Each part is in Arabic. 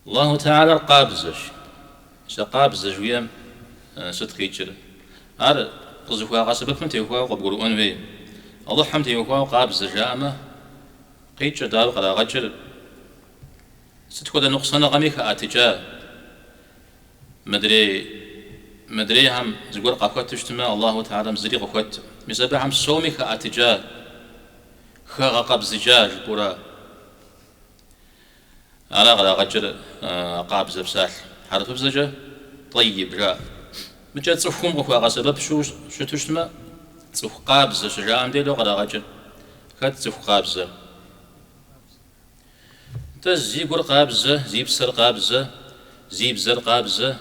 الله تعالى قابزش سقابزش ويام ستخيتشر هذا قزفوا قاسبك من تيوكوا وقبروا أنوي الله حمد يوكوا قابزش جامة قيتشر دار قلا غجر ستكون نقصان غميك أتجاه مدري هم زقول قفوت تجتمع الله تعالى مزري قفوت مسبح هم صومك أتجاه خا قبزجاج قرا على غلا غجر قابز بسال حرف بزجة طيب جاء مجد صفهم قفوا سبب شو تجتمع صف قابز شجاع عندي لو غلا غجر خد صف قابزة تزي قر قابزة زي بسر قابزة زي بزر قابزة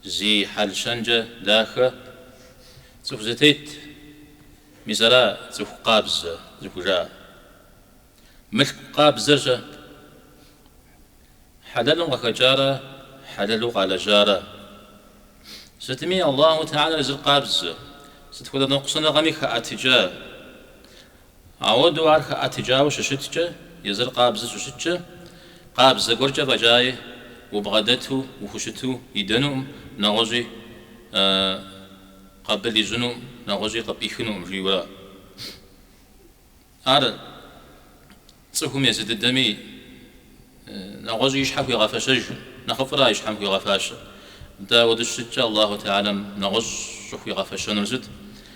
زي حل شنجة داخة صف زتيت مثلا صف قابزة زي جاء ملك قابزة حلل وخجارة حلل على جارة ستمي الله تعالى رزق قابزة ستكون نقصنا غميك أتجاه عودوا عارك أتجاه وششتك يزر قابزة وشتك قابزة قرجة بجاي وبغدته وخشته يدنهم نغزي قبل يزنهم نغزي قبيخنهم جيورا هذا صفهم يزد الدمي نغزي يشحف يغفشج نخفر يشحف يغفاش دا ودشتك الله تعالى نغز شوف يغفش نرزد